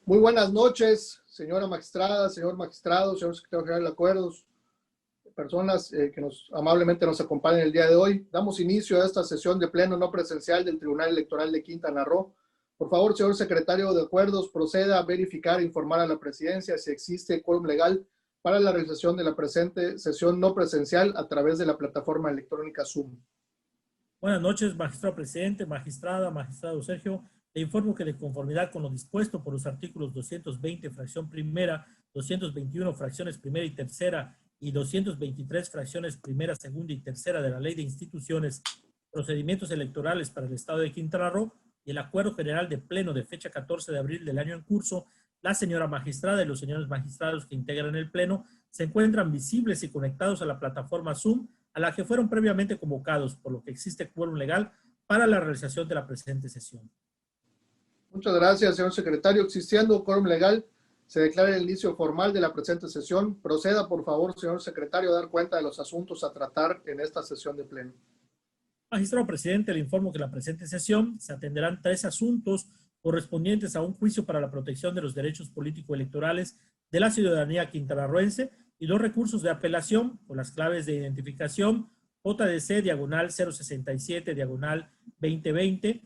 Muy buenas noches, señora magistrada, señor magistrado, señor secretario general de acuerdos, personas que amablemente nos acompañan el día de hoy. Damos inicio a esta sesión de pleno no presencial del Tribunal Electoral de Quintana Roo. Por favor, señor secretario de acuerdos, proceda a verificar e informar a la presidencia si existe quórum legal para la realización de la presente sesión no presencial a través de la plataforma electrónica Zoom. Buenas noches, magistrado presidente, magistrado Sergio. Le informo que de conformidad con lo dispuesto por los artículos 220, fracción primera, 221, fracciones primera y tercera, y 223, fracciones primera, segunda y tercera de la Ley de Instituciones, Procedimientos Electorales para el Estado de Quintana Roo y el Acuerdo General de Pleno de fecha 14 de abril del año en curso, la señora magistrada y los señores magistrados que integran el Pleno se encuentran visibles y conectados a la plataforma Zoom, a la que fueron previamente convocados, por lo que existe quórum legal para la realización de la presente sesión. Muchas gracias, señor secretario. Existiendo quórum legal, se declara el inicio formal de la presente sesión. Proceda, por favor, señor secretario, a dar cuenta de los asuntos a tratar en esta sesión de pleno. Magistrado presidente, le informo que en la presente sesión se atenderán 3 asuntos correspondientes a un juicio para la protección de los derechos político-electorales de la ciudadanía quintanarroense y 2 recursos de apelación por las claves de identificación JDC diagonal 067 diagonal 2020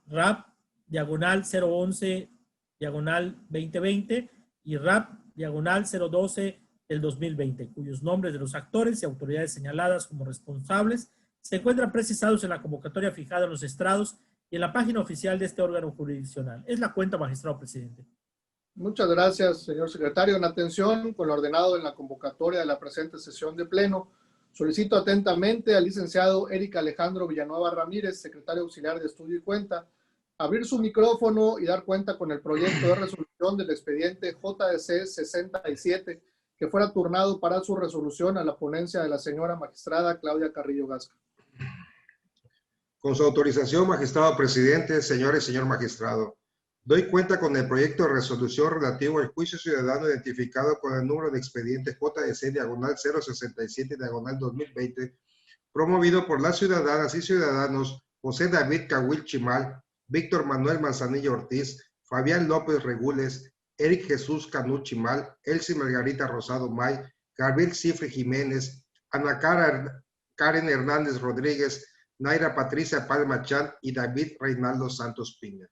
RAP diagonal 011 diagonal 2020 y RAP diagonal 012 del 2020, cuyos nombres de los actores y autoridades señaladas como responsables se encuentran precisados en la convocatoria fijada en los estrados y en la página oficial de este órgano jurisdiccional. Es la cuenta, magistrado presidente. Muchas gracias, señor secretario. En atención con lo ordenado en la convocatoria de la presente sesión de pleno, solicito atentamente al licenciado Eric Alejandro Villanueva Ramírez, secretario auxiliar de Estudio y Cuenta, abrir su micrófono y dar cuenta con el proyecto de resolución del expediente JDC 67, que fuera turnado para su resolución a la ponencia de la señora magistrada Claudia Carrillo Gasca. Con su autorización, magistrado presidente, señores y señor magistrado, doy cuenta con el proyecto de resolución relativo al juicio ciudadano identificado con el número de expediente JDC diagonal 067 diagonal 2020, promovido por las ciudadanas y ciudadanos José David Cahuil Chimal, Víctor Manuel Manzanillo Ortiz, Fabián López Regules, Eric Jesús Canú Chimal, Elsie Margarita Rosado May, Gabriel Cifre Jiménez, Ana Karen Hernández Rodríguez, Naira Patricia Palma Chan y David Reinaldo Santos Piña.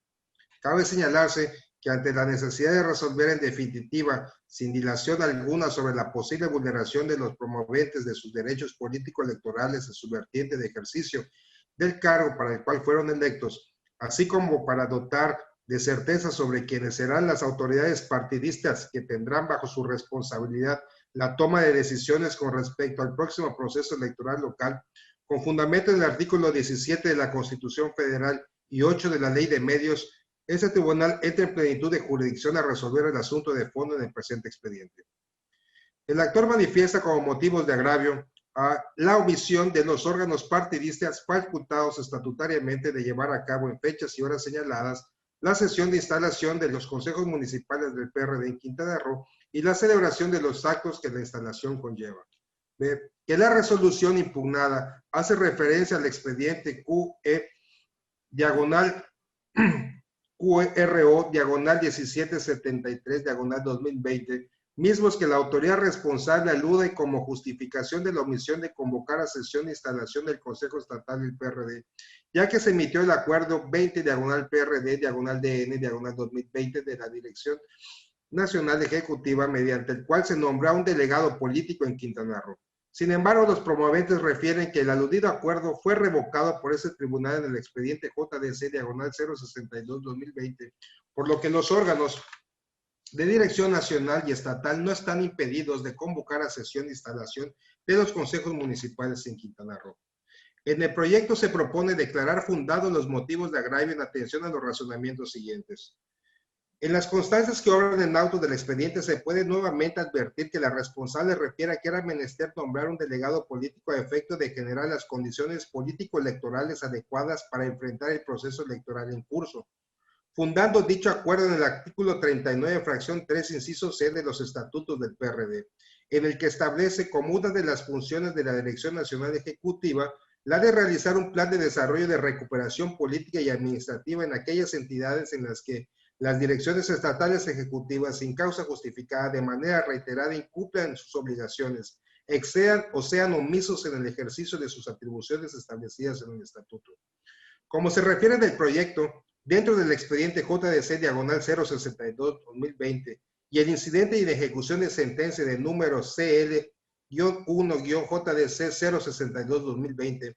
Cabe señalarse que ante la necesidad de resolver en definitiva, sin dilación alguna, sobre la posible vulneración de los promoventes de sus derechos político-electorales en su vertiente de ejercicio del cargo para el cual fueron electos, así como para dotar de certeza sobre quienes serán las autoridades partidistas que tendrán bajo su responsabilidad la toma de decisiones con respecto al próximo proceso electoral local, con fundamento en el artículo 17 de la Constitución Federal y 8 de la Ley de Medios, este tribunal entra en plenitud de jurisdicción a resolver el asunto de fondo en el presente expediente. El actor manifiesta como motivos de agravio a la omisión de los órganos partidistas facultados estatutariamente de llevar a cabo en fechas y horas señaladas la sesión de instalación de los consejos municipales del PRD en Quintana Roo y la celebración de los actos que la instalación conlleva. B, que la resolución impugnada hace referencia al expediente QE diagonal QRO diagonal 1773 diagonal 2020, mismos que la autoridad responsable alude como justificación de la omisión de convocar a sesión de instalación del Consejo Estatal del PRD, ya que se emitió el acuerdo 20 diagonal PRD diagonal DN diagonal 2020 de la Dirección Nacional Ejecutiva, mediante el cual se nombró a un delegado político en Quintana Roo. Sin embargo, los promoventes refieren que el aludido acuerdo fue revocado por ese tribunal en el expediente JDC diagonal 062-2020, por lo que los órganos de dirección nacional y estatal no están impedidos de convocar a sesión de instalación de los consejos municipales en Quintana Roo. En el proyecto se propone declarar fundados los motivos de agravio en atención a los razonamientos siguientes. En las constancias que obran en auto del expediente se puede nuevamente advertir que la responsable refiere que era menester nombrar un delegado político a efecto de generar las condiciones político-electorales adecuadas para enfrentar el proceso electoral en curso, fundando dicho acuerdo en el artículo 39, fracción 3, inciso C de los estatutos del PRD, en el que establece como una de las funciones de la Dirección Nacional Ejecutiva la de realizar un plan de desarrollo de recuperación política y administrativa en aquellas entidades en las que las direcciones estatales ejecutivas sin causa justificada de manera reiterada incumplan sus obligaciones, excedan o sean omisos en el ejercicio de sus atribuciones establecidas en el estatuto. Como se refiere del proyecto, dentro del expediente JDC/062-2020 y el incidente y de ejecución de sentencia de número CL-1-JDC 062-2020,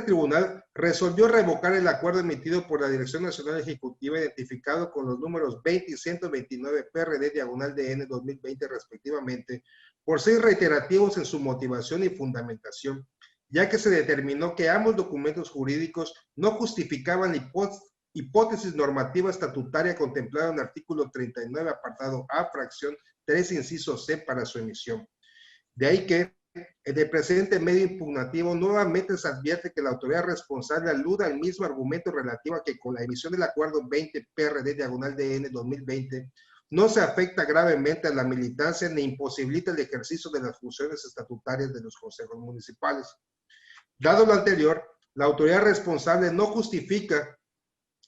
tribunal resolvió revocar el acuerdo emitido por la Dirección Nacional Ejecutiva identificado con los números 20 y 129 PRD/DN 2020 respectivamente, por ser reiterativos en su motivación y fundamentación, ya que se determinó que ambos documentos jurídicos no justificaban la hipótesis normativa estatutaria contemplada en el artículo 39, apartado A, fracción 3, inciso C, para su emisión. De ahí que en el presente medio impugnativo nuevamente se advierte que la autoridad responsable aluda al mismo argumento relativo a que con la emisión del acuerdo 20 PRD/DN 2020 no se afecta gravemente a la militancia ni imposibilita el ejercicio de las funciones estatutarias de los consejos municipales. Dado lo anterior, la autoridad responsable no justifica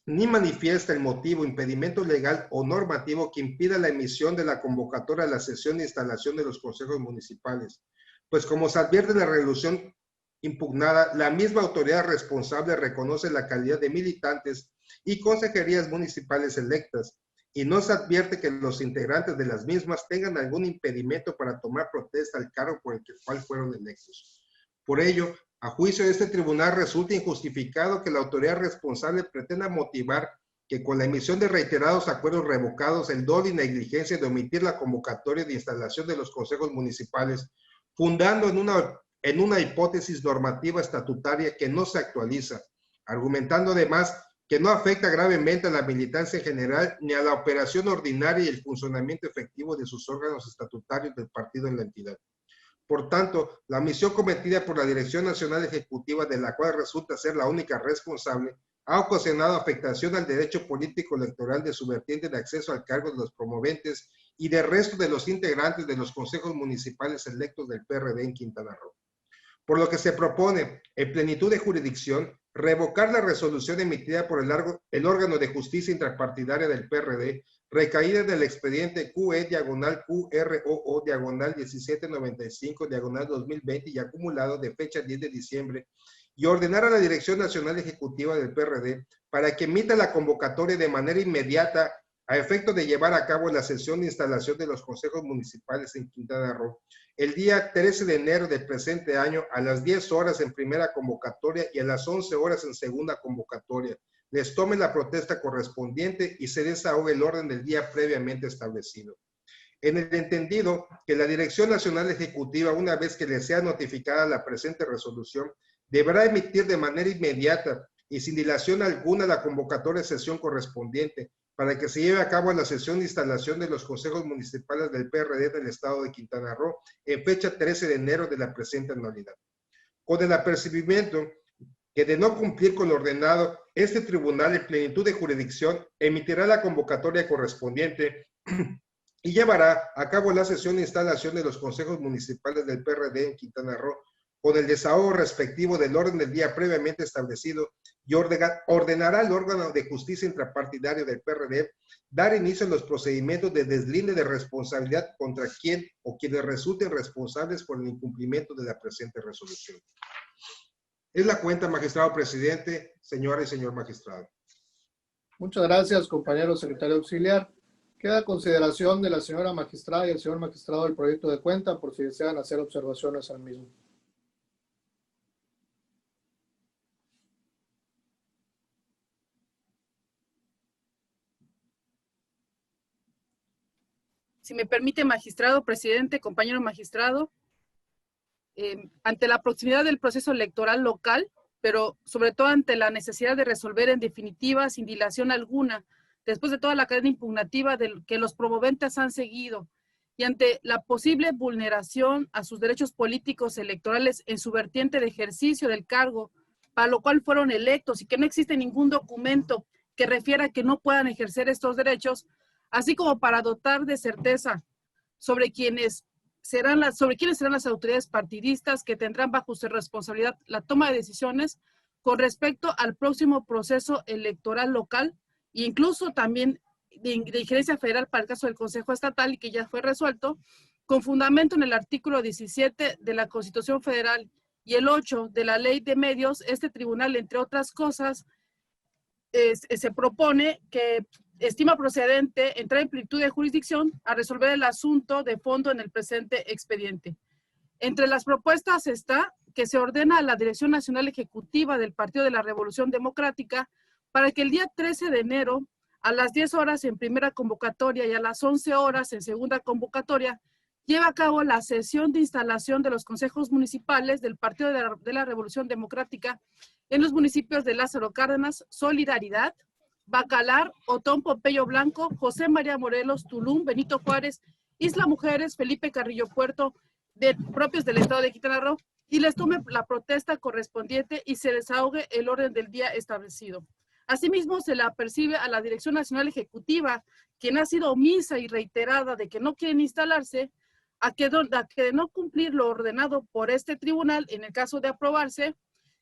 ni manifiesta el motivo, impedimento legal o normativo que impida la emisión de la convocatoria a la sesión de instalación de los consejos municipales, pues como se advierte en la resolución impugnada, la misma autoridad responsable reconoce la calidad de militantes y consejerías municipales electas, y no se advierte que los integrantes de las mismas tengan algún impedimento para tomar protesta al cargo por el cual fueron electos. Por ello, a juicio de este tribunal, resulta injustificado que la autoridad responsable pretenda motivar que con la emisión de reiterados acuerdos revocados, el dolo y negligencia de omitir la convocatoria de instalación de los consejos municipales, fundando en una hipótesis normativa estatutaria que no se actualiza, argumentando además que no afecta gravemente a la militancia en general ni a la operación ordinaria y el funcionamiento efectivo de sus órganos estatutarios del partido en la entidad. Por tanto, la omisión cometida por la Dirección Nacional Ejecutiva, de la cual resulta ser la única responsable, ha ocasionado afectación al derecho político electoral de su vertiente de acceso al cargo de los promoventes y del resto de los integrantes de los consejos municipales electos del PRD en Quintana Roo. Por lo que se propone, en plenitud de jurisdicción, revocar la resolución emitida por el órgano de justicia intrapartidaria del PRD, recaída del expediente QE/QROO/1795/2020 y acumulado de fecha 10 de diciembre, y ordenar a la Dirección Nacional Ejecutiva del PRD para que emita la convocatoria de manera inmediata a efecto de llevar a cabo la sesión de instalación de los consejos municipales en Quintana Roo el día 13 de enero del presente año a las 10 horas en primera convocatoria y a las 11 horas en segunda convocatoria. Les tome la protesta correspondiente y se desahogue el orden del día previamente establecido. En el entendido que la Dirección Nacional Ejecutiva, una vez que le sea notificada la presente resolución, deberá emitir de manera inmediata y sin dilación alguna la convocatoria de sesión correspondiente para que se lleve a cabo la sesión de instalación de los consejos municipales del PRD del estado de Quintana Roo en fecha 13 de enero de la presente anualidad. Con el apercibimiento que de no cumplir con lo ordenado, este tribunal en plenitud de jurisdicción emitirá la convocatoria correspondiente y llevará a cabo la sesión de instalación de los consejos municipales del PRD en Quintana Roo con el desahogo respectivo del orden del día previamente establecido y ordenará al órgano de justicia intrapartidario del PRD dar inicio a los procedimientos de deslinde de responsabilidad contra quien o quienes resulten responsables por el incumplimiento de la presente resolución. Es la cuenta, magistrado presidente, señora y señor magistrado. Muchas gracias, compañero secretario auxiliar. Queda a consideración de la señora magistrada y el señor magistrado del proyecto de cuenta por si desean hacer observaciones al mismo. Si me permite, magistrado, presidente, compañero magistrado, ante la proximidad del proceso electoral local, pero sobre todo ante la necesidad de resolver en definitiva, sin dilación alguna, después de toda la cadena impugnativa que los promoventes han seguido, y ante la posible vulneración a sus derechos políticos electorales en su vertiente de ejercicio del cargo, para lo cual fueron electos, y que no existe ningún documento que refiera que no puedan ejercer estos derechos, así como para dotar de certeza sobre quiénes serán las autoridades partidistas que tendrán bajo su responsabilidad la toma de decisiones con respecto al próximo proceso electoral local e incluso también de injerencia federal para el caso del Consejo Estatal y que ya fue resuelto, con fundamento en el artículo 17 de la Constitución Federal y el 8 de la Ley de Medios, este tribunal, entre otras cosas, se propone que estima procedente entrar en plenitud de jurisdicción a resolver el asunto de fondo en el presente expediente. Entre las propuestas está que se ordena a la Dirección Nacional Ejecutiva del Partido de la Revolución Democrática para que el día 13 de enero, a las 10 horas en primera convocatoria y a las 11 horas en segunda convocatoria, lleve a cabo la sesión de instalación de los consejos municipales del Partido de la Revolución Democrática en los municipios de Lázaro Cárdenas, Solidaridad, Bacalar, Otón Pompeyo Blanco, José María Morelos, Tulum, Benito Juárez, Isla Mujeres, Felipe Carrillo Puerto, propios del estado de Quintana Roo, y les tome la protesta correspondiente y se desahogue el orden del día establecido. Asimismo, se le apercibe a la Dirección Nacional Ejecutiva, quien ha sido omisa y reiterada de que no quieren instalarse, a que de no cumplir lo ordenado por este tribunal, en el caso de aprobarse,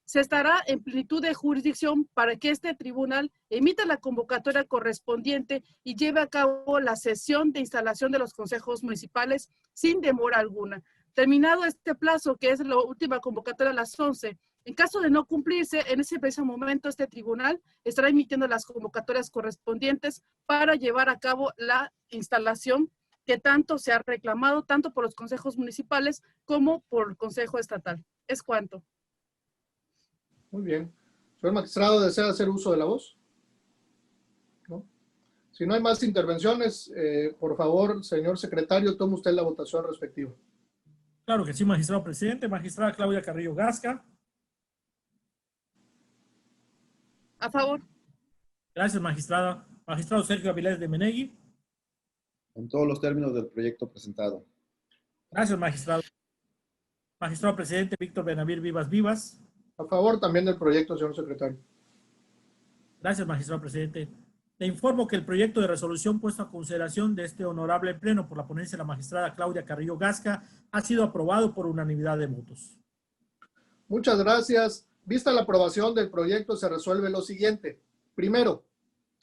se estará en plenitud de jurisdicción para que este tribunal emita la convocatoria correspondiente y lleve a cabo la sesión de instalación de los consejos municipales sin demora alguna. Terminado este plazo, que es la última convocatoria a las 11, en caso de no cumplirse, en ese preciso momento este tribunal estará emitiendo las convocatorias correspondientes para llevar a cabo la instalación que tanto se ha reclamado, tanto por los consejos municipales como por el Consejo Estatal. Es cuanto. Muy bien. Señor magistrado, ¿desea hacer uso de la voz? ¿No? Si no hay más intervenciones, por favor, señor secretario, tome usted la votación respectiva. Claro que sí, magistrado presidente. Magistrada Claudia Carrillo Gasca. A favor. Gracias, magistrada. Magistrado Sergio Avilés de Menegui. En todos los términos del proyecto presentado. Gracias, magistrado. Magistrado presidente Víctor Benavir Vivas Vivas. A favor también del proyecto, señor secretario. Gracias, magistrado presidente. Le informo que el proyecto de resolución puesto a consideración de este honorable pleno por la ponencia de la magistrada Claudia Carrillo Gasca ha sido aprobado por unanimidad de votos. Muchas gracias. Vista la aprobación del proyecto, se resuelve lo siguiente. Primero,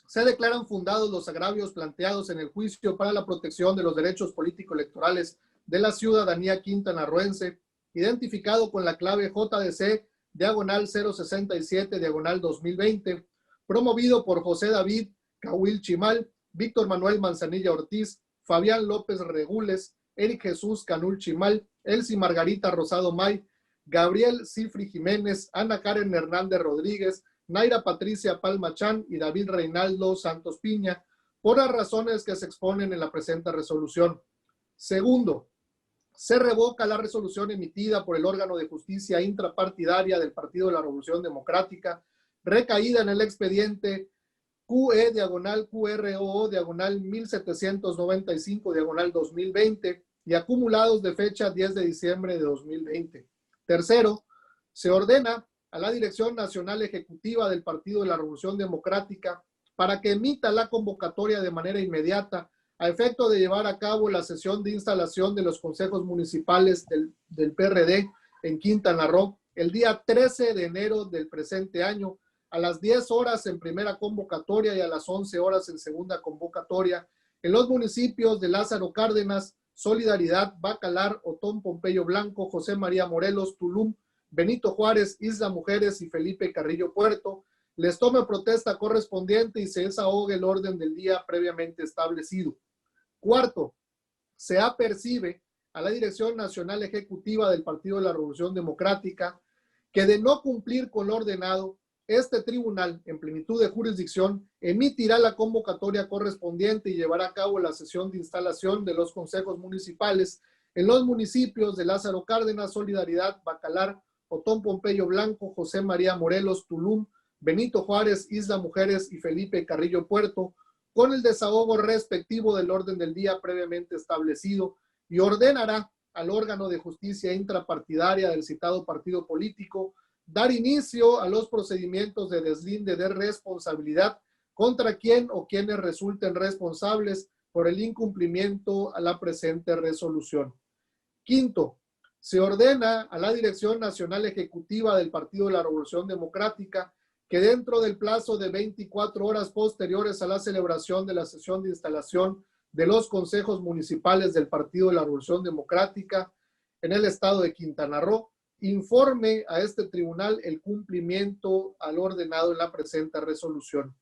se declaran fundados los agravios planteados en el juicio para la protección de los derechos político-electorales de la ciudadanía quintanarroense, identificado con la clave JDC diagonal 067 diagonal 2020, promovido por José David Cahuil Chimal, Víctor Manuel Manzanilla Ortiz, Fabián López Regules, Eric Jesús Canul Chimal, Elsie Margarita Rosado May, Gabriel Cifri Jiménez, Ana Karen Hernández Rodríguez, Naira Patricia Palmachán y David Reinaldo Santos Piña, por las razones que se exponen en la presente resolución. Segundo, se revoca la resolución emitida por el órgano de justicia intrapartidaria del Partido de la Revolución Democrática, recaída en el expediente QE diagonal QROO diagonal 1795 diagonal 2020 y acumulados de fecha 10 de diciembre de 2020. Tercero, se ordena a la Dirección Nacional Ejecutiva del Partido de la Revolución Democrática para que emita la convocatoria de manera inmediata a efecto de llevar a cabo la sesión de instalación de los consejos municipales del PRD en Quintana Roo el día 13 de enero del presente año, a las 10 horas en primera convocatoria y a las 11 horas en segunda convocatoria, en los municipios de Lázaro Cárdenas, Solidaridad, Bacalar, Otón Pompeyo Blanco, José María Morelos, Tulum, Benito Juárez, Isla Mujeres y Felipe Carrillo Puerto. Les tome protesta correspondiente y se desahogue el orden del día previamente establecido. Cuarto, se apercibe a la Dirección Nacional Ejecutiva del Partido de la Revolución Democrática que de no cumplir con lo ordenado, este tribunal, en plenitud de jurisdicción, emitirá la convocatoria correspondiente y llevará a cabo la sesión de instalación de los consejos municipales en los municipios de Lázaro Cárdenas, Solidaridad, Bacalar, Otón Pompeyo Blanco, José María Morelos, Tulum, Benito Juárez, Isla Mujeres y Felipe Carrillo Puerto, con el desahogo respectivo del orden del día previamente establecido, y ordenará al órgano de justicia intrapartidaria del citado partido político dar inicio a los procedimientos de deslinde de responsabilidad contra quien o quienes resulten responsables por el incumplimiento a la presente resolución. Quinto, se ordena a la Dirección Nacional Ejecutiva del Partido de la Revolución Democrática que dentro del plazo de 24 horas posteriores a la celebración de la sesión de instalación de los consejos municipales del Partido de la Revolución Democrática en el estado de Quintana Roo, informe a este tribunal el cumplimiento al ordenado en la presente resolución.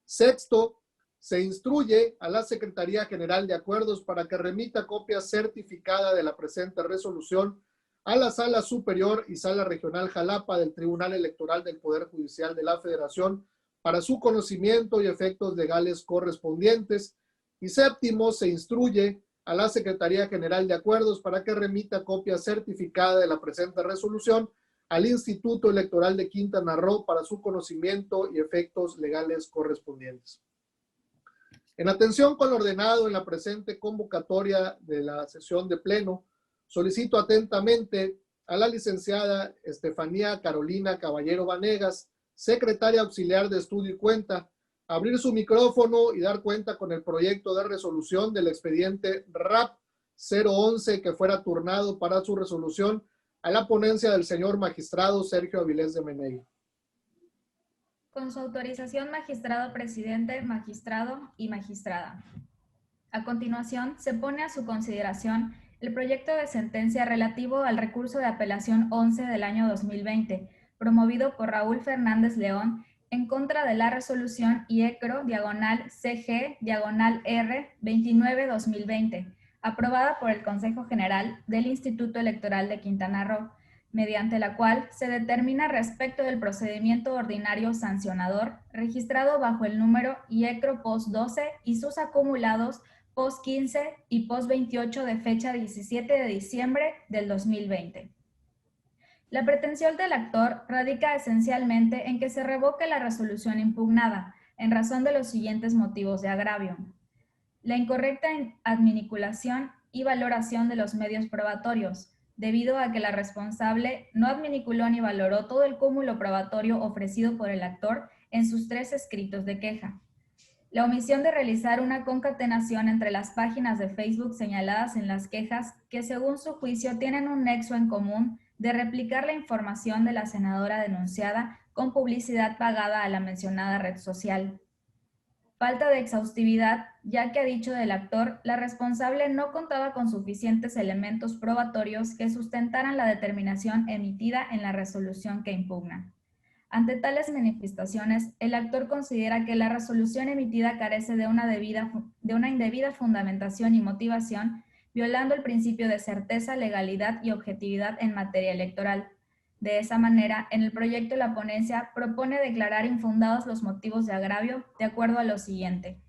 Sexto, se instruye a la Secretaría General de Acuerdos para que remita copia certificada de la presente resolución a la Sala Superior y Sala Regional Jalapa del Tribunal Electoral del Poder Judicial de la Federación para su conocimiento y efectos legales correspondientes. Y séptimo, se instruye a la Secretaría General de Acuerdos para que remita copia certificada de la presente resolución al Instituto Electoral de Quintana Roo para su conocimiento y efectos legales correspondientes. En atención con lo ordenado en la presente convocatoria de la sesión de pleno, solicito atentamente a la licenciada Estefanía Carolina Caballero Vanegas, secretaria auxiliar de Estudio y Cuenta, abrir su micrófono y dar cuenta con el proyecto de resolución del expediente RAP 011 que fuera turnado para su resolución a la ponencia del señor magistrado Sergio Avilés de Menegui. Con su autorización, magistrado presidente, magistrado y magistrada. A continuación, se pone a su consideración el proyecto de sentencia relativo al recurso de apelación 11 del año 2020, promovido por Raúl Fernández León, en contra de la resolución IECRO-CG-R 29-2020, aprobada por el Consejo General del Instituto Electoral de Quintana Roo, mediante la cual se determina respecto del procedimiento ordinario sancionador registrado bajo el número IECRO POS 12 y sus acumulados POS 15 y POS 28 de fecha 17 de diciembre del 2020. La pretensión del actor radica esencialmente en que se revoque la resolución impugnada, en razón de los siguientes motivos de agravio: la incorrecta adminiculación y valoración de los medios probatorios, debido a que la responsable no adminiculó ni valoró todo el cúmulo probatorio ofrecido por el actor en sus 3 escritos de queja. La omisión de realizar una concatenación entre las páginas de Facebook señaladas en las quejas, que según su juicio tienen un nexo en común de replicar la información de la senadora denunciada con publicidad pagada a la mencionada red social. Falta de exhaustividad, ya que a dicho del actor, la responsable no contaba con suficientes elementos probatorios que sustentaran la determinación emitida en la resolución que impugna. Ante tales manifestaciones, el actor considera que la resolución emitida carece de una indebida fundamentación y motivación, violando el principio de certeza, legalidad y objetividad en materia electoral. De esa manera, en el proyecto la ponencia propone declarar infundados los motivos de agravio de acuerdo a lo siguiente.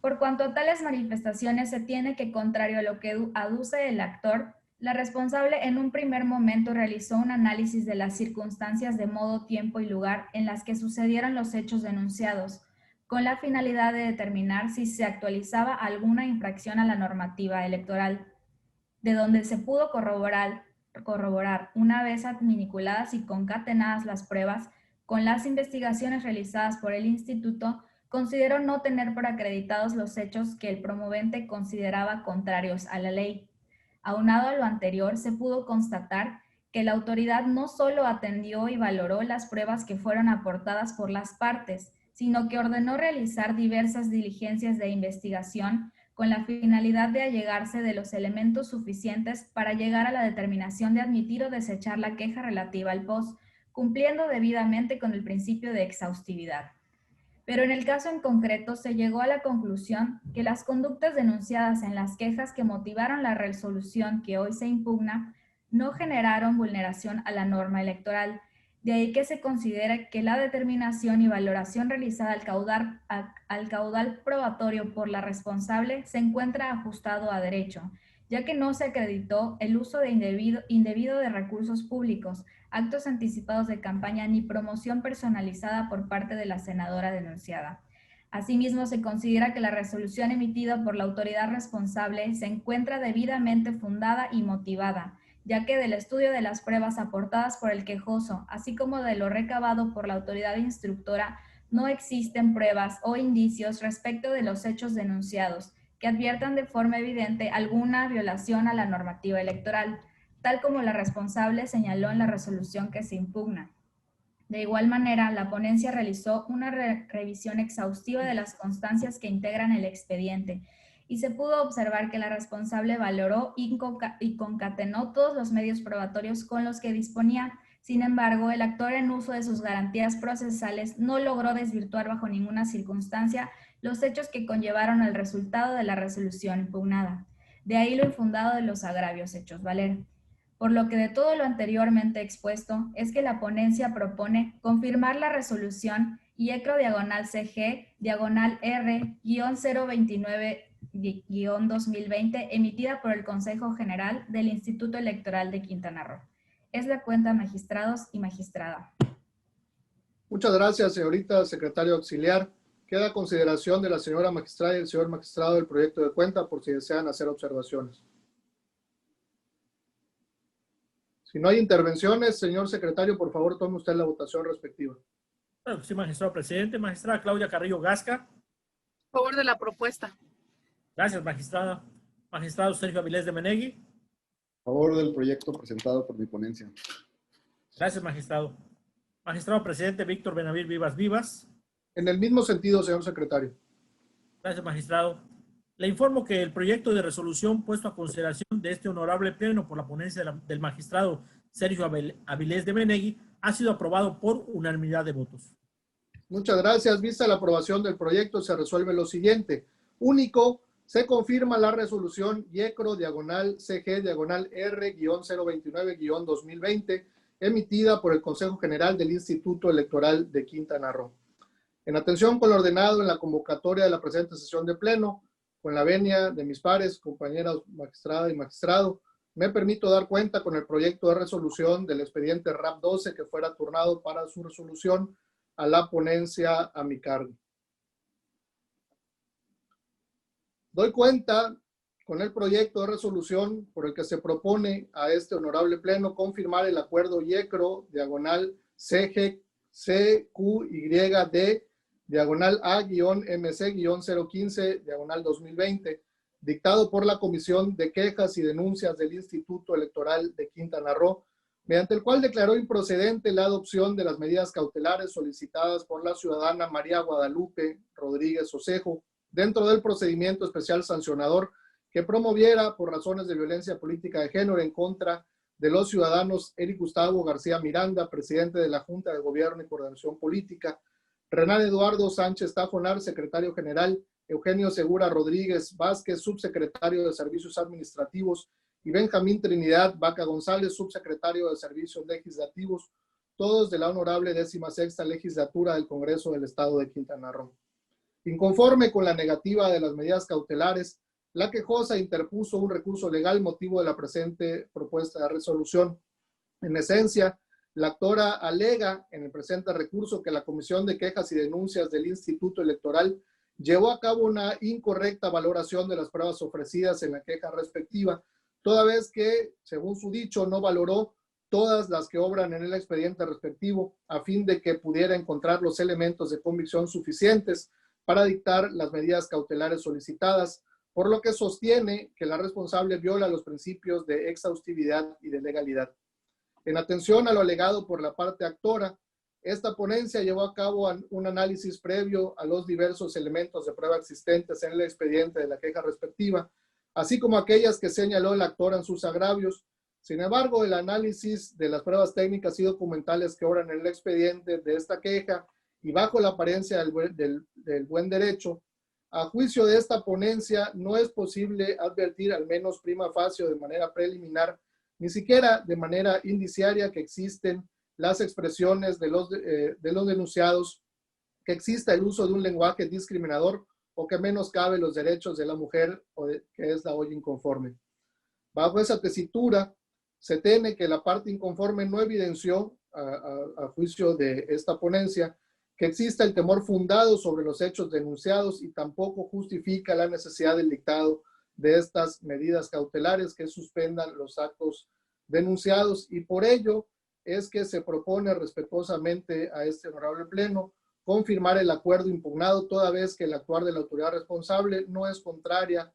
Por cuanto a tales manifestaciones se tiene que, contrario a lo que aduce el actor, la responsable en un primer momento realizó un análisis de las circunstancias de modo, tiempo y lugar en las que sucedieron los hechos denunciados, con la finalidad de determinar si se actualizaba alguna infracción a la normativa electoral, de donde se pudo corroborar una vez adminiculadas y concatenadas las pruebas con las investigaciones realizadas por el Instituto, consideró no tener por acreditados los hechos que el promovente consideraba contrarios a la ley. Aunado a lo anterior, se pudo constatar que la autoridad no solo atendió y valoró las pruebas que fueron aportadas por las partes, sino que ordenó realizar diversas diligencias de investigación con la finalidad de allegarse de los elementos suficientes para llegar a la determinación de admitir o desechar la queja relativa al POS, cumpliendo debidamente con el principio de exhaustividad. Pero en el caso en concreto se llegó a la conclusión que las conductas denunciadas en las quejas que motivaron la resolución que hoy se impugna no generaron vulneración a la norma electoral. De ahí que se considera que la determinación y valoración realizada al caudal probatorio por la responsable se encuentra ajustado a derecho, ya que no se acreditó el uso indebido de recursos públicos, actos anticipados de campaña ni promoción personalizada por parte de la senadora denunciada. Asimismo, se considera que la resolución emitida por la autoridad responsable se encuentra debidamente fundada y motivada, ya que del estudio de las pruebas aportadas por el quejoso, así como de lo recabado por la autoridad instructora, no existen pruebas o indicios respecto de los hechos denunciados que adviertan de forma evidente alguna violación a la normativa electoral, tal como la responsable señaló en la resolución que se impugna. De igual manera, la ponencia realizó una revisión exhaustiva de las constancias que integran el expediente y se pudo observar que la responsable valoró y concatenó todos los medios probatorios con los que disponía. Sin embargo, el actor en uso de sus garantías procesales no logró desvirtuar bajo ninguna circunstancia los hechos que conllevaron al resultado de la resolución impugnada. De ahí lo infundado de los agravios hechos valer. Por lo que de todo lo anteriormente expuesto es que la ponencia propone confirmar la resolución IECRO-R-029-2020 emitida por el Consejo General del Instituto Electoral de Quintana Roo. Es la cuenta, magistrados y magistrada. Muchas gracias, señorita secretario auxiliar. Queda a consideración de la señora magistrada y el señor magistrado el proyecto de cuenta por si desean hacer observaciones. Si no hay intervenciones, señor secretario, por favor, tome usted la votación respectiva. Claro que sí, magistrado presidente. Magistrada Claudia Carrillo Gasca. A favor de la propuesta. Gracias, magistrada. Magistrado Sergio Avilés de Menegui. A favor del proyecto presentado por mi ponencia. Gracias, magistrado. Magistrado presidente Víctor Benavir Vivas Vivas. En el mismo sentido, señor secretario. Gracias, magistrado. Le informo que el proyecto de resolución puesto a consideración de este honorable pleno por la ponencia del magistrado Sergio Avilés de Menegui ha sido aprobado por unanimidad de votos. Muchas gracias. Vista la aprobación del proyecto, se resuelve lo siguiente. Único, se confirma la resolución IECRO-CG-R-029-2020 emitida por el Consejo General del Instituto Electoral de Quintana Roo. En atención con lo ordenado en la convocatoria de la presente sesión de pleno, con la venia de mis pares, compañeras magistrada y magistrado, me permito dar cuenta con el proyecto de resolución del expediente RAP 12 que fuera turnado para su resolución a la ponencia a mi cargo. Doy cuenta con el proyecto de resolución por el que se propone a este honorable pleno confirmar el acuerdo IECRO-CGCQ-D-A-MC-015-2020, dictado por la Comisión de Quejas y Denuncias del Instituto Electoral de Quintana Roo, mediante el cual declaró improcedente la adopción de las medidas cautelares solicitadas por la ciudadana María Guadalupe Rodríguez Osejo, dentro del procedimiento especial sancionador que promoviera por razones de violencia política de género en contra de los ciudadanos Eric Gustavo García Miranda, presidente de la Junta de Gobierno y Coordinación Política, Renan Eduardo Sánchez Tafonar, secretario general, Eugenio Segura Rodríguez Vázquez, subsecretario de Servicios Administrativos, y Benjamín Trinidad Vaca González, subsecretario de Servicios Legislativos, todos de la honorable 16ª Legislatura del Congreso del Estado de Quintana Roo. Inconforme con la negativa de las medidas cautelares, la quejosa interpuso un recurso legal motivo de la presente propuesta de resolución. En esencia, la actora alega en el presente recurso que la Comisión de Quejas y Denuncias del Instituto Electoral llevó a cabo una incorrecta valoración de las pruebas ofrecidas en la queja respectiva, toda vez que, según su dicho, no valoró todas las que obran en el expediente respectivo a fin de que pudiera encontrar los elementos de convicción suficientes para dictar las medidas cautelares solicitadas, por lo que sostiene que la responsable viola los principios de exhaustividad y de legalidad. En atención a lo alegado por la parte actora, esta ponencia llevó a cabo un análisis previo a los diversos elementos de prueba existentes en el expediente de la queja respectiva, así como aquellas que señaló el actor en sus agravios. Sin embargo, el análisis de las pruebas técnicas y documentales que obran en el expediente de esta queja y bajo la apariencia del buen derecho, a juicio de esta ponencia no es posible advertir, al menos prima facie o de manera preliminar, ni siquiera de manera indiciaria, que existen las expresiones de los denunciados, que exista el uso de un lenguaje discriminador o que menoscabe los derechos de la mujer que es la hoy inconforme. Bajo esa tesitura, se tiene que la parte inconforme no evidenció, a juicio de esta ponencia, que exista el temor fundado sobre los hechos denunciados y tampoco justifica la necesidad del dictado de estas medidas cautelares que suspendan los actos denunciados, y por ello es que se propone respetuosamente a este honorable pleno confirmar el acuerdo impugnado, toda vez que el actuar de la autoridad responsable no es contraria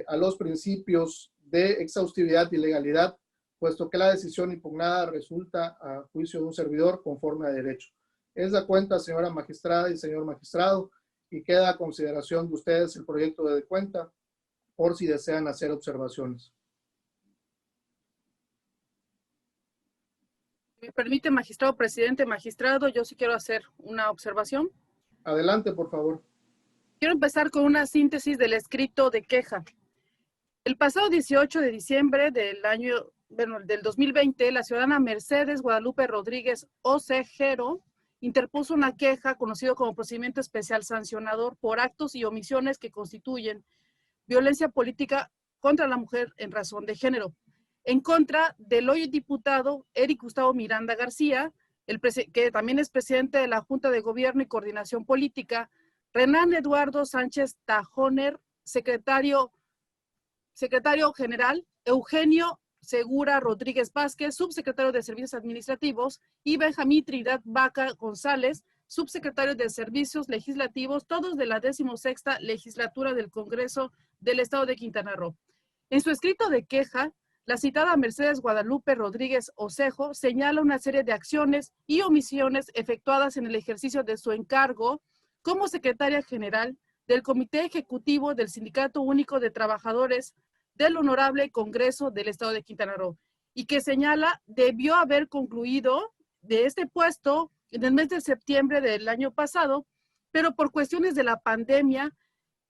a los principios de exhaustividad y legalidad, puesto que la decisión impugnada resulta a juicio de un servidor conforme a derecho. Es de cuenta, señora magistrada y señor magistrado, y queda a consideración de ustedes el proyecto de cuenta por si desean hacer observaciones. Me permite, magistrado presidente, magistrado, yo sí quiero hacer una observación. Adelante, por favor. Quiero empezar con una síntesis del escrito de queja. El pasado 18 de diciembre del 2020, la ciudadana Mercedes Guadalupe Rodríguez Ocejero interpuso una queja conocido como procedimiento especial sancionador por actos y omisiones que constituyen violencia política contra la mujer en razón de género, en contra del hoy diputado Eric Gustavo Miranda García, que también es presidente de la Junta de Gobierno y Coordinación Política, Renan Eduardo Sánchez Tajoner, secretario general, Eugenio Segura Rodríguez Vázquez, subsecretario de Servicios Administrativos, y Benjamín Trinidad Vaca González, subsecretario de Servicios Legislativos, todos de la 16ª Legislatura del Congreso del Estado de Quintana Roo. En su escrito de queja, la citada Mercedes Guadalupe Rodríguez Ocejo señala una serie de acciones y omisiones efectuadas en el ejercicio de su encargo como secretaria general del Comité Ejecutivo del Sindicato Único de Trabajadores del Honorable Congreso del Estado de Quintana Roo, y que señala debió haber concluido de este puesto en el mes de septiembre del año pasado, pero por cuestiones de la pandemia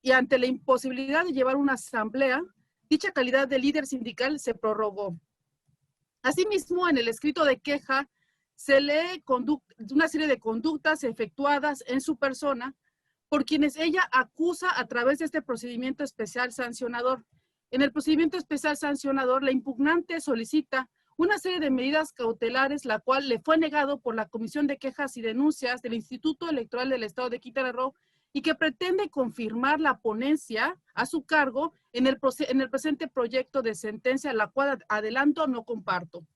y ante la imposibilidad de llevar una asamblea, dicha calidad de líder sindical se prorrogó. Asimismo, en el escrito de queja se lee una serie de conductas efectuadas en su persona por quienes ella acusa a través de este procedimiento especial sancionador. En el procedimiento especial sancionador, la impugnante solicita una serie de medidas cautelares, la cual le fue negado por la Comisión de Quejas y Denuncias del Instituto Electoral del Estado de Quintana Roo, y que pretende confirmar la ponencia a su cargo en el presente proyecto de sentencia, la cual adelanto no comparto.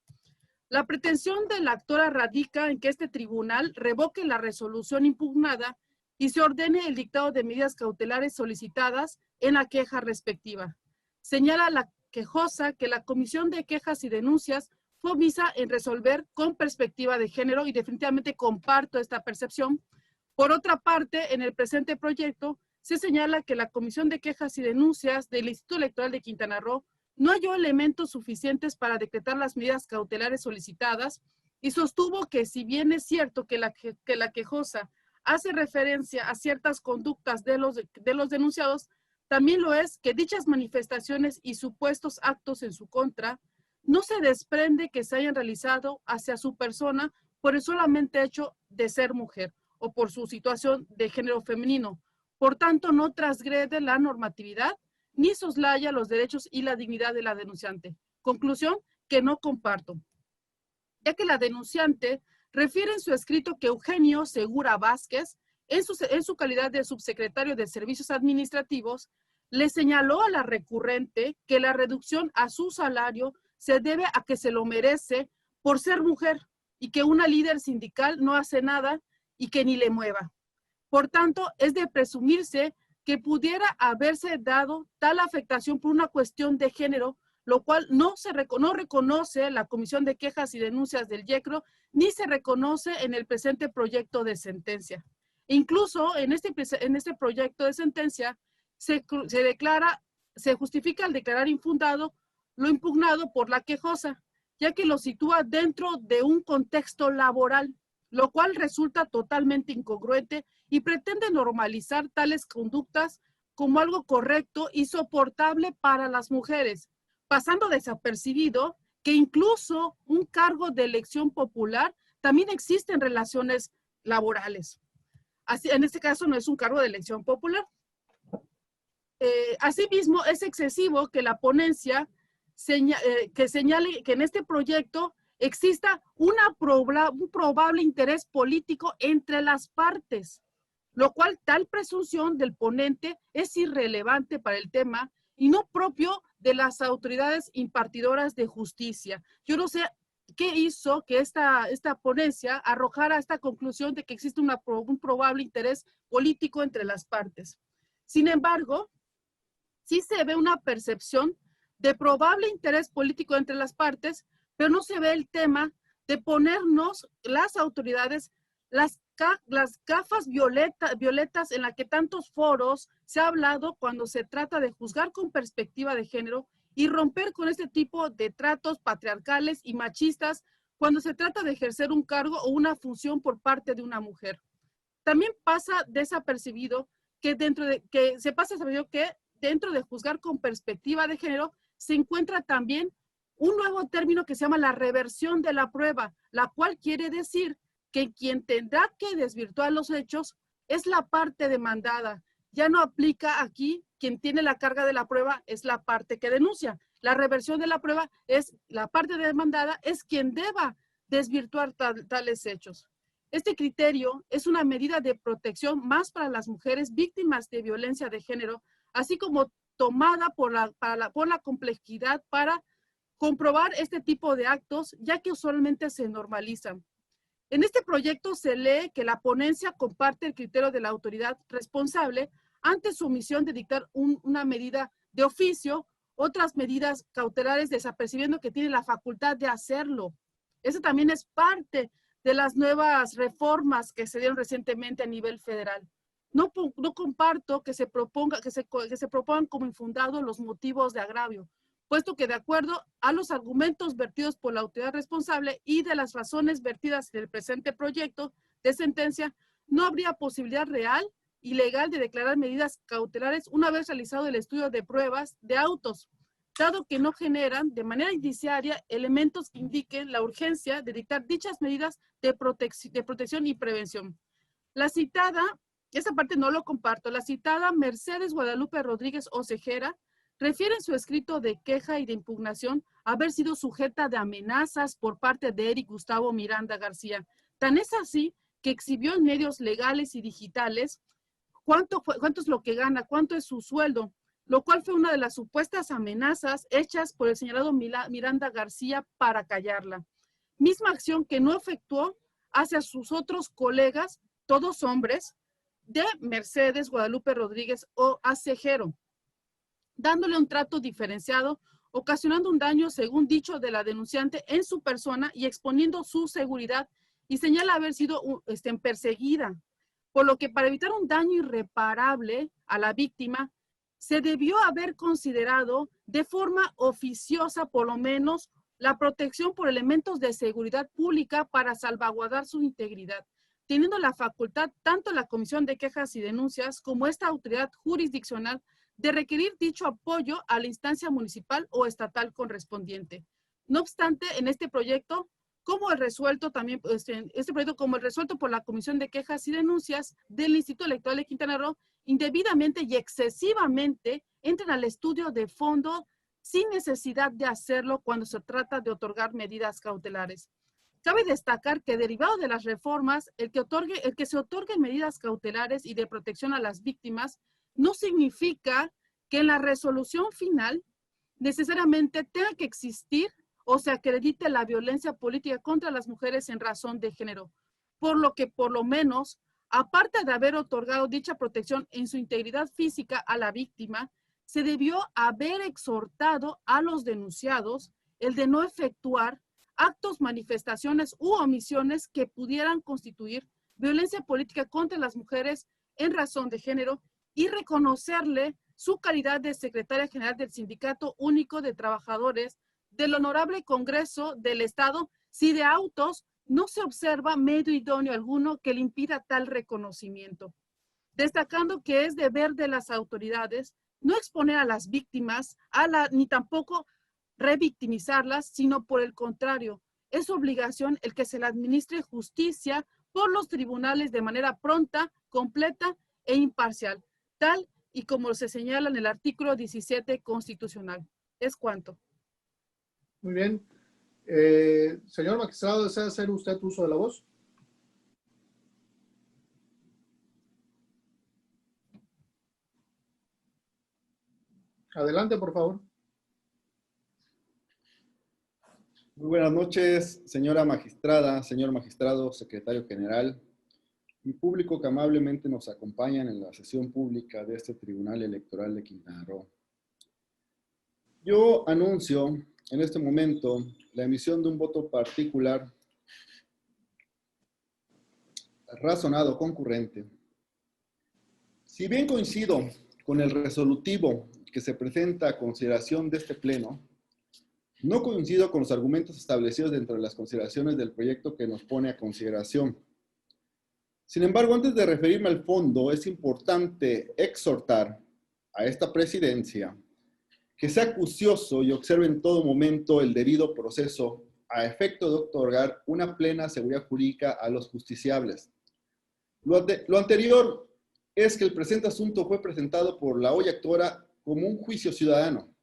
La pretensión de la actora radica en que este tribunal revoque la resolución impugnada y se ordene el dictado de medidas cautelares solicitadas en la queja respectiva. Señala la quejosa que la Comisión de Quejas y Denuncias fue omisa en resolver con perspectiva de género, y definitivamente comparto esta percepción. Por otra parte, en el presente proyecto se señala que la Comisión de Quejas y Denuncias del Instituto Electoral de Quintana Roo no halló elementos suficientes para decretar las medidas cautelares solicitadas, y sostuvo que si bien es cierto que la quejosa hace referencia a ciertas conductas de los denunciados, también lo es que dichas manifestaciones y supuestos actos en su contra no se desprende que se hayan realizado hacia su persona por el solamente hecho de ser mujer o por su situación de género femenino. Por tanto, no transgrede la normatividad ni soslaya los derechos y la dignidad de la denunciante. Conclusión que no comparto, ya que la denunciante refiere en su escrito que Eugenio Segura Vázquez, en su calidad de subsecretario de Servicios Administrativos, le señaló a la recurrente que la reducción a su salario se debe a que se lo merece por ser mujer, y que una líder sindical no hace nada y que ni le mueva. Por tanto, es de presumirse que pudiera haberse dado tal afectación por una cuestión de género, lo cual no reconoce la Comisión de Quejas y Denuncias del IECRO, ni se reconoce en el presente proyecto de sentencia. Incluso en este proyecto de sentencia se justifica al declarar infundado lo impugnado por la quejosa, ya que lo sitúa dentro de un contexto laboral, lo cual resulta totalmente incongruente y pretende normalizar tales conductas como algo correcto y soportable para las mujeres, pasando desapercibido que incluso un cargo de elección popular también existe en relaciones laborales. Así, en este caso no es un cargo de elección popular. Asimismo, es excesivo que la ponencia señale que en este proyecto exista un probable interés político entre las partes, lo cual tal presunción del ponente es irrelevante para el tema y no propio de las autoridades impartidoras de justicia. Yo no sé qué hizo que esta ponencia arrojara esta conclusión de que existe un probable interés político entre las partes. Sin embargo, sí se ve una percepción de probable interés político entre las partes, pero no se ve el tema de ponernos las autoridades las gafas violetas en las que tantos foros se ha hablado cuando se trata de juzgar con perspectiva de género y romper con este tipo de tratos patriarcales y machistas cuando se trata de ejercer un cargo o una función por parte de una mujer. También pasa desapercibido que dentro de juzgar con perspectiva de género se encuentra también un nuevo término que se llama la reversión de la prueba, la cual quiere decir que quien tendrá que desvirtuar los hechos es la parte demandada. Ya no aplica aquí quien tiene la carga de la prueba, es la parte que denuncia. La reversión de la prueba es la parte demandada, es quien deba desvirtuar tales hechos. Este criterio es una medida de protección más para las mujeres víctimas de violencia de género, así como tomada por la complejidad para comprobar este tipo de actos, ya que usualmente se normalizan. En este proyecto se lee que la ponencia comparte el criterio de la autoridad responsable ante su omisión de dictar una medida de oficio, otras medidas cautelares desapercibiendo que tiene la facultad de hacerlo. Eso también es parte de las nuevas reformas que se dieron recientemente a nivel federal. No comparto que se propongan como infundados los motivos de agravio, puesto que de acuerdo a los argumentos vertidos por la autoridad responsable y de las razones vertidas en el presente proyecto de sentencia, no habría posibilidad real y legal de declarar medidas cautelares una vez realizado el estudio de pruebas de autos, dado que no generan de manera indiciaria elementos que indiquen la urgencia de dictar dichas medidas de protección y prevención. La citada, esa parte no lo comparto, la citada Mercedes Guadalupe Rodríguez Ocejera refiere en su escrito de queja y de impugnación haber sido sujeta de amenazas por parte de Eric Gustavo Miranda García. Tan es así que exhibió en medios legales y digitales cuánto es lo que gana, cuánto es su sueldo, lo cual fue una de las supuestas amenazas hechas por el señalado Miranda García para callarla. Misma acción que no efectuó hacia sus otros colegas, todos hombres, de Mercedes Guadalupe Rodríguez Ocejero, dándole un trato diferenciado, ocasionando un daño, según dicho de la denunciante, en su persona y exponiendo su seguridad, y señala haber sido perseguida, por lo que para evitar un daño irreparable a la víctima, se debió haber considerado de forma oficiosa, por lo menos, la protección por elementos de seguridad pública para salvaguardar su integridad, teniendo la facultad tanto la Comisión de Quejas y Denuncias como esta autoridad jurisdiccional de requerir dicho apoyo a la instancia municipal o estatal correspondiente. No obstante, en este proyecto, como el resuelto también, como el resuelto por la Comisión de Quejas y Denuncias del Instituto Electoral de Quintana Roo, indebidamente y excesivamente entran al estudio de fondo sin necesidad de hacerlo cuando se trata de otorgar medidas cautelares. Cabe destacar que derivado de las reformas, el que se otorguen medidas cautelares y de protección a las víctimas no significa que en la resolución final necesariamente tenga que existir o se acredite la violencia política contra las mujeres en razón de género, por lo que por lo menos, aparte de haber otorgado dicha protección en su integridad física a la víctima, se debió haber exhortado a los denunciados el de no efectuar actos, manifestaciones u omisiones que pudieran constituir violencia política contra las mujeres en razón de género y reconocerle su calidad de secretaria general del Sindicato Único de Trabajadores del Honorable Congreso del Estado, si de autos no se observa medio idóneo alguno que le impida tal reconocimiento. Destacando que es deber de las autoridades no exponer a las víctimas, ni tampoco revictimizarlas, sino por el contrario, es obligación el que se le administre justicia por los tribunales de manera pronta, completa e imparcial, tal y como se señala en el artículo 17 constitucional. Es cuanto. Muy bien. Señor magistrado, ¿desea hacer usted uso de la voz? Adelante, por favor. Muy buenas noches, señora magistrada, señor magistrado, secretario general y público que amablemente nos acompañan en la sesión pública de este Tribunal Electoral de Quintana Roo. Yo anuncio en este momento la emisión de un voto particular razonado concurrente. Si bien coincido con el resolutivo que se presenta a consideración de este Pleno, no coincido con los argumentos establecidos dentro de las consideraciones del proyecto que nos pone a consideración. Sin embargo, antes de referirme al fondo, es importante exhortar a esta presidencia que sea acucioso y observe en todo momento el debido proceso a efecto de otorgar una plena seguridad jurídica a los justiciables. Lo anterior es que el presente asunto fue presentado por la hoy actora como un juicio ciudadano,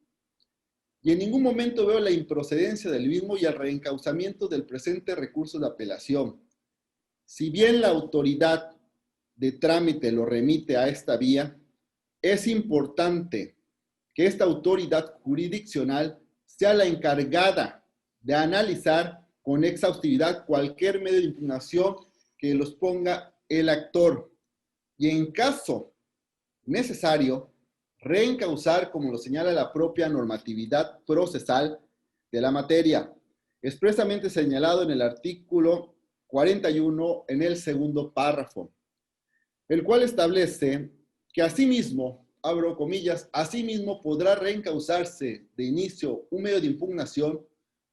y en ningún momento veo la improcedencia del mismo y el reencauzamiento del presente recurso de apelación. Si bien la autoridad de trámite lo remite a esta vía, es importante que esta autoridad jurisdiccional sea la encargada de analizar con exhaustividad cualquier medio de impugnación que los ponga el actor y en caso necesario reencauzar, como lo señala la propia normatividad procesal de la materia, expresamente señalado en el artículo 41 en el segundo párrafo, el cual establece que asimismo, abro comillas, asimismo podrá reencauzarse de inicio un medio de impugnación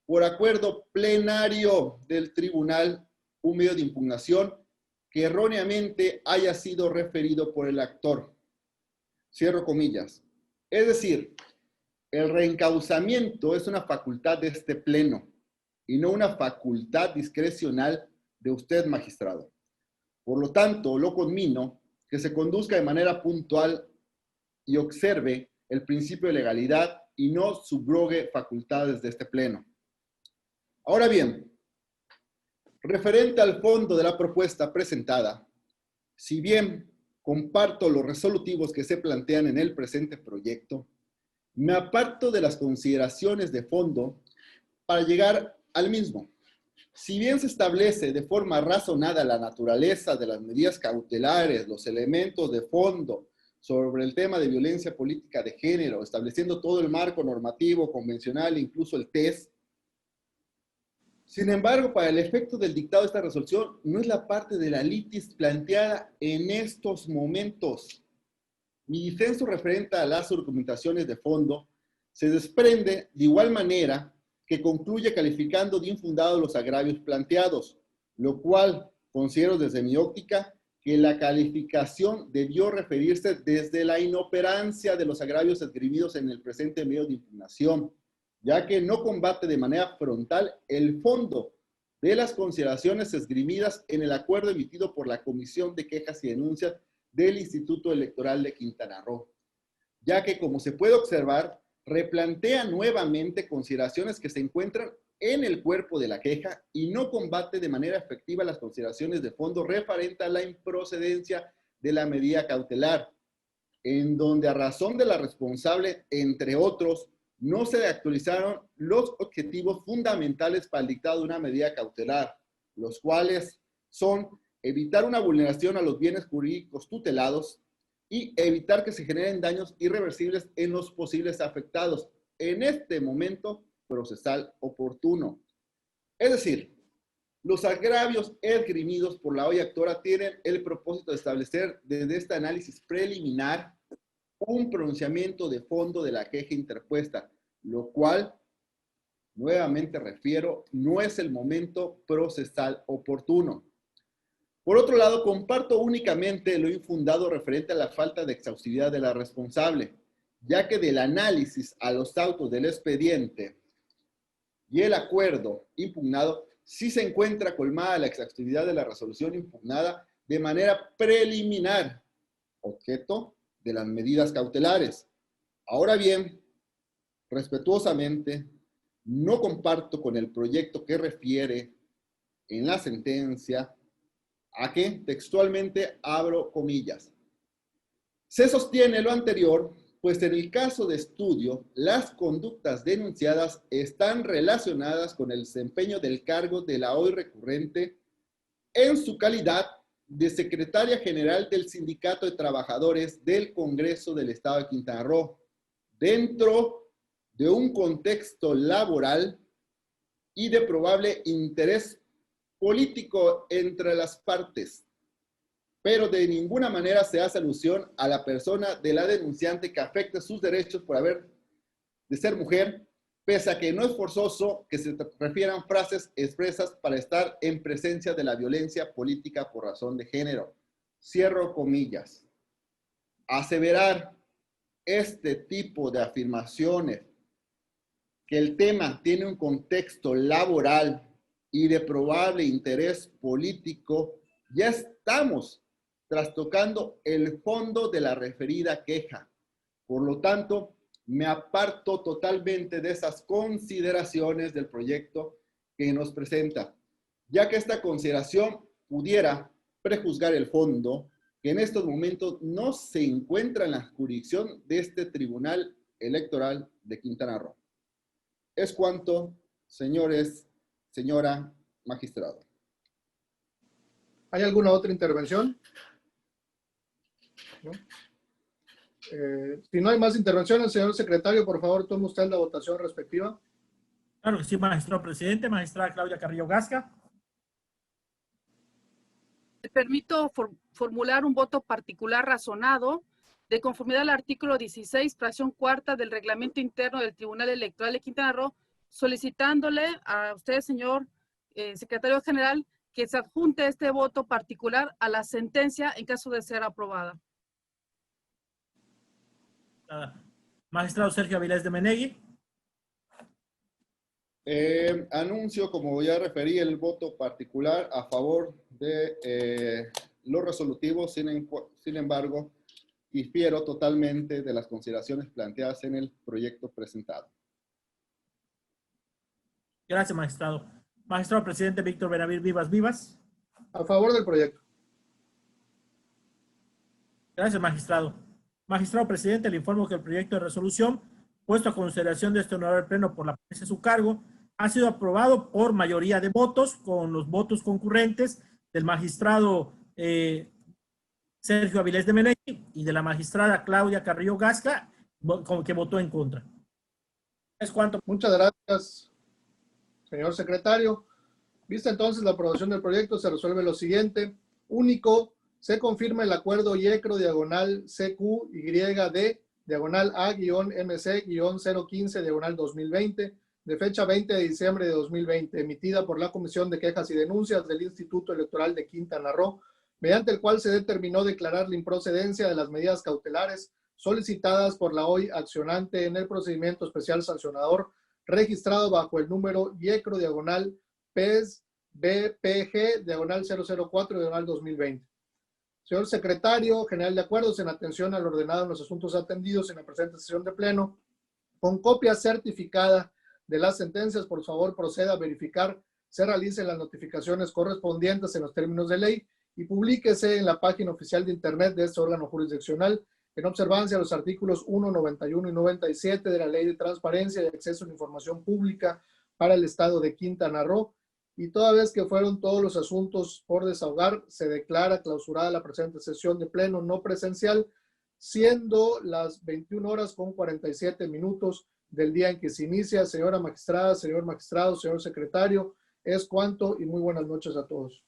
por acuerdo plenario del tribunal, un medio de impugnación que erróneamente haya sido referido por el actor. Cierro comillas. Es decir, el reencauzamiento es una facultad de este Pleno y no una facultad discrecional de usted, magistrado. Por lo tanto, lo conmino que se conduzca de manera puntual y observe el principio de legalidad y no subrogue facultades de este Pleno. Ahora bien, referente al fondo de la propuesta presentada, si bien comparto los resolutivos que se plantean en el presente proyecto, me aparto de las consideraciones de fondo para llegar al mismo. Si bien se establece de forma razonada la naturaleza de las medidas cautelares, los elementos de fondo sobre el tema de violencia política de género, estableciendo todo el marco normativo, convencional, incluso el TES, sin embargo, para el efecto del dictado de esta resolución, no es la parte de la litis planteada en estos momentos. Mi disenso referente a las argumentaciones de fondo se desprende de igual manera que concluye calificando de infundados los agravios planteados, lo cual considero desde mi óptica que la calificación debió referirse desde la inoperancia de los agravios esgrimidos en el presente medio de impugnación, ya que no combate de manera frontal el fondo de las consideraciones esgrimidas en el acuerdo emitido por la Comisión de Quejas y Denuncias del Instituto Electoral de Quintana Roo, ya que, como se puede observar, replantea nuevamente consideraciones que se encuentran en el cuerpo de la queja y no combate de manera efectiva las consideraciones de fondo referente a la improcedencia de la medida cautelar, en donde a razón de la responsable, entre otros, no se actualizaron los objetivos fundamentales para el dictado de una medida cautelar, los cuales son evitar una vulneración a los bienes jurídicos tutelados y evitar que se generen daños irreversibles en los posibles afectados en este momento procesal oportuno. Es decir, los agravios esgrimidos por la hoy actora tienen el propósito de establecer desde este análisis preliminar un pronunciamiento de fondo de la queja interpuesta, lo cual, nuevamente refiero, no es el momento procesal oportuno. Por otro lado, comparto únicamente lo infundado referente a la falta de exhaustividad de la responsable, ya que del análisis a los autos del expediente y el acuerdo impugnado, sí se encuentra colmada la exhaustividad de la resolución impugnada de manera preliminar, objeto de las medidas cautelares. Ahora bien, respetuosamente, no comparto con el proyecto que refiere en la sentencia a que, textualmente, abro comillas, se sostiene lo anterior, pues en el caso de estudio, las conductas denunciadas están relacionadas con el desempeño del cargo de la hoy recurrente en su calidad de secretaria general del Sindicato de Trabajadores del Congreso del Estado de Quintana Roo, dentro de un contexto laboral y de probable interés político entre las partes, pero de ninguna manera se hace alusión a la persona de la denunciante que afecte sus derechos por haber de ser mujer, pese a que no es forzoso que se refieran frases expresas para estar en presencia de la violencia política por razón de género. Cierro comillas. Aseverar este tipo de afirmaciones, que el tema tiene un contexto laboral y de probable interés político, ya estamos trastocando el fondo de la referida queja. Por lo tanto, me aparto totalmente de esas consideraciones del proyecto que nos presenta, ya que esta consideración pudiera prejuzgar el fondo, que en estos momentos no se encuentra en la jurisdicción de este Tribunal Electoral de Quintana Roo. Es cuanto, señores, señora magistrado. ¿Hay alguna otra intervención? ¿No? Si no hay más intervenciones, señor secretario, por favor, tome usted la votación respectiva. Claro que sí, magistrado presidente. Magistrada Claudia Carrillo Gasca. Me permito formular un voto particular razonado de conformidad al artículo 16, fracción cuarta del reglamento interno del Tribunal Electoral de Quintana Roo, solicitándole a usted, señor secretario general, que se adjunte este voto particular a la sentencia en caso de ser aprobada. Magistrado Sergio Avilés de Menegui. Anuncio, como ya referí, el voto particular a favor de los resolutivos. Sin embargo, difiero totalmente de las consideraciones planteadas en el proyecto presentado. Gracias, magistrado. Magistrado presidente Víctor Benavides Vivas. A favor del proyecto. Gracias, magistrado. Magistrado presidente, le informo que el proyecto de resolución puesto a consideración de este honorable pleno por la presa de su cargo ha sido aprobado por mayoría de votos, con los votos concurrentes del magistrado Sergio Avilés de Menegui y de la magistrada Claudia Carrillo Gasca, que votó en contra. Es cuanto. Muchas gracias, señor secretario. Vista entonces la aprobación del proyecto, se resuelve lo siguiente. Único, se confirma el acuerdo IECRO diagonal CQYD diagonal A-MC-015 diagonal 2020 de fecha 20 de diciembre de 2020, emitida por la Comisión de Quejas y Denuncias del Instituto Electoral de Quintana Roo, mediante el cual se determinó declarar la improcedencia de las medidas cautelares solicitadas por la hoy accionante en el procedimiento especial sancionador registrado bajo el número IECRO diagonal PES BPG diagonal 004 diagonal 2020. Señor secretario general de acuerdos, en atención al ordenado en los asuntos atendidos en la presente sesión de pleno, con copia certificada de las sentencias, por favor proceda a verificar, se realicen las notificaciones correspondientes en los términos de ley y publíquese en la página oficial de internet de este órgano jurisdiccional en observancia a los artículos 1, 91 y 97 de la Ley de Transparencia y Acceso a la Información Pública para el Estado de Quintana Roo. Y toda vez que fueron todos los asuntos por desahogar, se declara clausurada la presente sesión de pleno no presencial, siendo las 21 horas con 47 minutos del día en que se inicia. Señora magistrada, señor magistrado, señor secretario, es cuanto y muy buenas noches a todos.